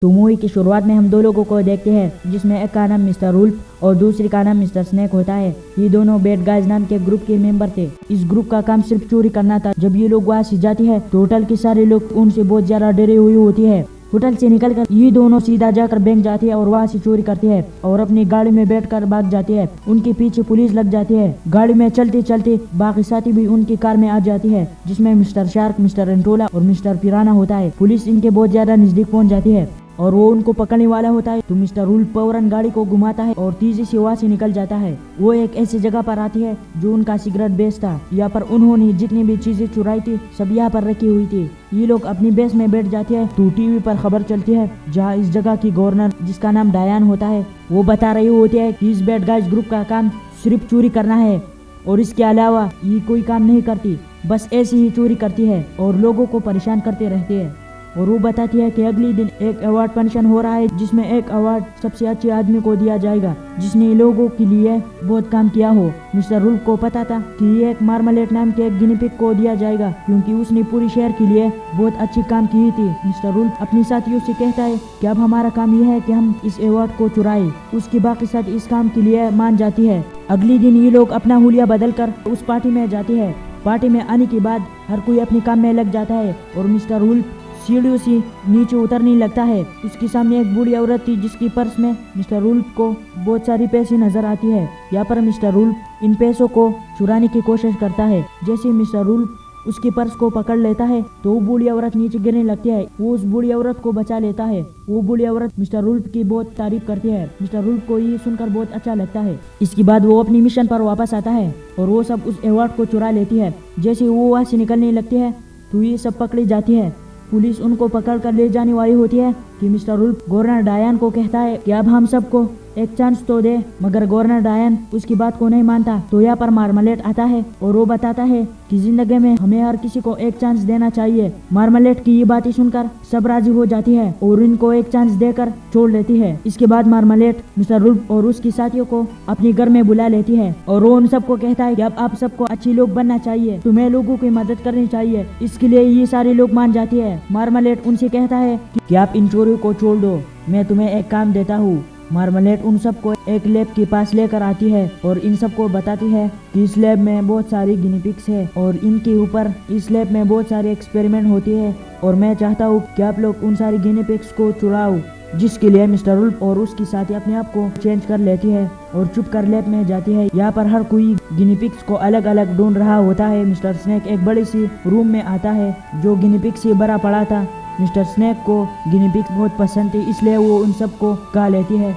تو مووی کی شروعات میں ہم دو لوگوں کو دیکھتے ہیں جس میں ایک کا نام مسٹر وولف اور دوسری کا نام مسٹر سنیک ہوتا ہے۔ یہ دونوں بیڈ گائز نام کے گروپ کے ممبر تھے۔ اس گروپ کا کام صرف چوری کرنا تھا۔ جب یہ لوگ وہاں سے جاتی ہے تو ہوٹل کے سارے لوگ ان سے بہت زیادہ ڈرے ہوئی ہوتی ہے۔ ہوٹل سے نکل کر یہ دونوں سیدھا جا کر بینک جاتی ہے اور وہاں سے چوری کرتی ہے اور اپنی گاڑی میں بیٹھ کر بھاگ جاتی ہے۔ ان کے پیچھے پولیس لگ جاتی ہے۔ گاڑی میں چلتے چلتے باقی ساتھی بھی ان کی کار میں آ جاتی ہے جس میں مسٹر شارک، مسٹر انٹولا اور مسٹر پیرانا ہوتا ہے۔ پولیس ان کے بہت زیادہ نزدیک پہنچ جاتی ہے اور وہ ان کو پکڑنے والا ہوتا ہے تو مسٹر وولف فوراً گاڑی کو گھماتا ہے اور تیزی سے وہاں سے نکل جاتا ہے۔ وہ ایک ایسی جگہ پر آتی ہے جو ان کا سگریٹ بیس تھا۔ یہاں پر انہوں نے جتنی بھی چیزیں چرائی تھی سب یہاں پر رکھی ہوئی تھی۔ یہ لوگ اپنی بیس میں بیٹھ جاتے ہیں تو ٹی وی پر خبر چلتی ہے جہاں اس جگہ کی گورنر جس کا نام ڈایان ہوتا ہے وہ بتا رہی ہوتی ہے کہ اس بیڈ گائز گروپ کا کام صرف چوری کرنا ہے اور اس کے علاوہ یہ کوئی کام نہیں کرتی، بس ایسی ہی چوری کرتی ہے اور لوگوں کو پریشان کرتے رہتی ہے۔ اور وہ بتاتی ہے کہ اگلی دن ایک ایوارڈ فنکشن ہو رہا ہے جس میں ایک ایوارڈ سب سے اچھے آدمی کو دیا جائے گا جس نے لوگوں کے لیے بہت کام کیا ہو۔ مسٹر وولف کو پتا تھا کہ یہ ایک مارملیٹ نام کے ایک گنی پگ کو دیا جائے گا کیونکہ اس نے پوری شہر کے لیے بہت اچھی کام کی تھی۔ مسٹر وولف اپنی ساتھیوں سے کہتا ہے کہ اب ہمارا کام یہ ہے کہ ہم اس ایوارڈ کو چرائیں۔ اس کی باقی ساتھی اس کام کے لیے مان جاتی ہے۔ اگلی دن یہ لوگ اپنا حلیہ بدل کر اس پارٹی میں جاتے ہیں۔ پارٹی میں آنے کے بعد ہر کوئی اپنے کام میں لگ جاتا ہے اور مسٹر وولف سیڑھیوں سے نیچے اترنے لگتا ہے۔ اس کے سامنے ایک بوڑھی عورت تھی جس کی پرس میں مسٹر وولف کو بہت ساری پیسے نظر آتی ہے۔ یہاں پر مسٹر وولف ان پیسوں کو چرانے کی کوشش کرتا ہے۔ جیسے مسٹر وولف اس کی پرس کو پکڑ لیتا ہے تو وہ بوڑھی عورت نیچے گرنے لگتی ہے۔ وہ اس بوڑھی عورت کو بچا لیتا ہے۔ وہ بوڑھی عورت مسٹر وولف کی بہت تعریف کرتی ہے۔ مسٹر وولف کو یہ سن کر بہت اچھا لگتا ہے۔ اس کے بعد وہ اپنی مشن پر واپس آتا ہے اور وہ سب اس ایوارڈ کو چرا لیتی ہے۔ جیسے وہ وہاں سے نکلنے لگتی ہے تو یہ سب پکڑی جاتی ہے۔ پولیس ان کو پکڑ کر لے جانے والی ہوتی ہے کہ مسٹر وولف گورنر ڈایان کو کہتا ہے کہ اب ہم سب کو ایک چانس تو دے، مگر گورنر ڈایان اس کی بات کو نہیں مانتا۔ تو یہاں پر مارملیٹ آتا ہے اور وہ بتاتا ہے کہ زندگی میں ہمیں ہر کسی کو ایک چانس دینا چاہیے۔ مارملیٹ کی یہ باتیں سن کر سب راضی ہو جاتی ہے اور ان کو ایک چانس دے کر چھوڑ لیتی ہے۔ اس کے بعد مارملیٹ مسٹر وولف اور اس کی ساتھیوں کو اپنے گھر میں بلا لیتی ہے اور وہ ان سب کو کہتا ہے کہ اب آپ سب کو اچھے لوگ بننا چاہیے، تمہیں لوگوں کی مدد کرنی چاہیے۔ اس کے لیے یہ سارے لوگ مان جاتے ہیں۔ مارملیٹ ان سے کہتا ہے کہ آپ ان چوریوں کو چھوڑ دو، میں تمہیں ایک کام دیتا ہوں۔ مارملیٹ ان سب کو ایک لیب کے پاس لے کر آتی ہے اور ان سب کو بتاتی ہے کہ اس لیب میں بہت ساری گنی پگس ہے اور ان کے اوپر اس لیب میں بہت سارے ایکسپیریمنٹ ہوتی ہے اور میں چاہتا ہوں کہ آپ لوگ ان ساری گنی پگس کو چراؤ۔ جس کے لیے مسٹر وولف اور اس کی ساتھی اپنے آپ کو چینج کر لیتی ہے اور چپ کر لیب میں جاتی ہے۔ یہاں پر ہر کوئی گنی پگس کو الگ الگ ڈھونڈ رہا ہوتا ہے۔ مسٹر سنیک ایک بڑی سی روم میں آتا ہے جو گنی پگ سے بھرا پڑا تھا۔ مسٹر سنیک کو گنی پگ بہت پسند تھی اس لیے وہ ان سب کو کھا لیتی ہے۔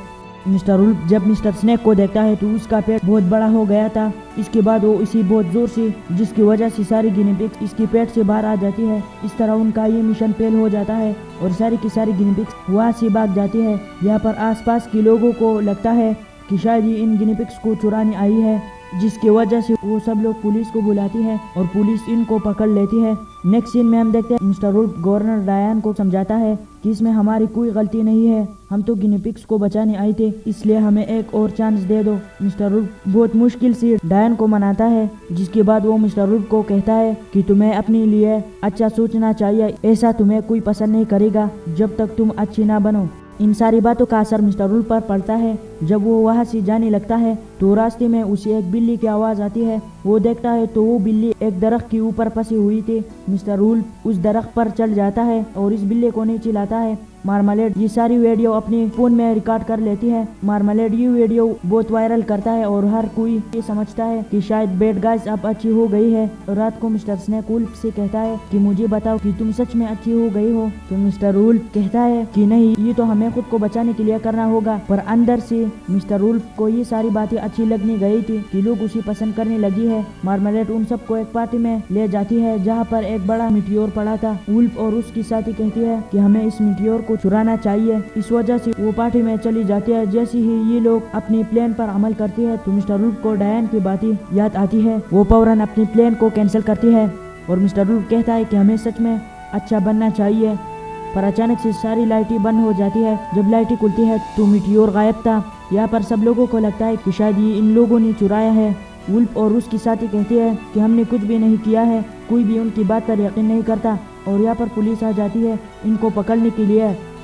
مسٹر وولف جب مسٹر سنیک کو دیکھتا ہے تو اس کا پیٹ بہت بڑا ہو گیا تھا۔ اس کے بعد وہ اسی بہت زور سے جس کی وجہ سے ساری گنی پگس اس کے پیٹ سے باہر آ جاتی ہے۔ اس طرح ان کا یہ مشن فیل ہو جاتا ہے اور ساری کی ساری گنی پگس وہاں سے بھاگ جاتی ہے۔ یہاں پر آس پاس کے لوگوں کو لگتا ہے کہ شاید یہ ان گنی پگس کو چرانے آئی ہے، جس کی وجہ سے وہ سب لوگ پولیس کو بلاتی ہے اور پولیس ان کو پکڑ لیتی ہے۔ نیکسٹ سین میں ہم دیکھتے ہیں مسٹر وولف گورنر ڈایان کو سمجھاتا ہے کہ اس میں ہماری کوئی غلطی نہیں ہے، ہم تو گنی پگس کو بچانے آئے تھے، اس لیے ہمیں ایک اور چانس دے دو۔ مسٹر وولف بہت مشکل سے ڈایان کو مناتا ہے، جس کے بعد وہ مسٹر وولف کو کہتا ہے کہ تمہیں اپنے لیے اچھا سوچنا چاہیے، ایسا تمہیں کوئی پسند نہیں کرے گا جب تک تم اچھی نہ بنو۔ ان ساری باتوں کا اثر مسٹر وولف پر پڑتا ہے۔ جب وہ وہاں سے جانے لگتا ہے تو راستے میں اسے ایک بلی کی آواز آتی ہے۔ وہ دیکھتا ہے تو وہ بلی ایک درخت کے اوپر پھنسی ہوئی تھی۔ مسٹر وولف اس درخت پر چڑھ جاتا ہے اور اس بلی کو نیچے لاتا ہے۔ مارملیٹ یہ ساری ویڈیو اپنے فون میں ریکارڈ کر لیتی ہے۔ مارملیٹ یہ ویڈیو بہت وائرل کرتا ہے اور ہر کوئی یہ سمجھتا ہے کہ شاید بیڈ گائز اب اچھی ہو گئی ہے۔ رات کو مسٹر سنیک وولف سے کہتا ہے کہ مجھے بتاؤ کہ تم سچ میں اچھی ہو گئی ہو؟ تو مسٹر وولف کہتا ہے کہ نہیں، یہ تو ہمیں خود کو بچانے کے لیے کرنا ہوگا، پر اندر سے مسٹر وولف کو یہ ساری باتیں اچھی لگنے گئی تھی کہ لوگ اسے پسند کرنے لگی ہے۔ مارملیٹ ان سب کو ایک پارٹی میں لے جاتی ہے جہاں پر ایک بڑا میٹیور پڑا تھا۔ وولف اور اس کی ساتھی کہتی ہے کہ ہمیں اس میٹیور کو چرانا چاہیے، اس وجہ سے وہ پارٹی میں چلی جاتی ہے۔ جیسے ہی یہ لوگ اپنے پلان پر عمل کرتی ہے تو مسٹر وولف کو ڈایان کی باتیں یاد آتی ہے۔ وہ فوراً اپنی پلان کو کینسل کرتی ہے اور مسٹر وولف کہتا ہے کہ ہمیں سچ میں اچھا بننا چاہیے، پر اچانک سے ساری لائٹیں بند ہو جاتی ہے۔ جب لائٹیں کھلتی ہے تو میٹیور غائب تھا۔ یہاں پر سب لوگوں کو لگتا ہے کہ شاید یہ ان لوگوں نے چرایا ہے۔ وولف اور اس کی ساتھی کہتی ہے کہ ہم نے کچھ بھی نہیں کیا ہے، کوئی بھی ان کی بات پر یقین نہیں کرتا اور یہاں پر پولیس آ جاتی ہے ان کو پکڑنے کے لیے۔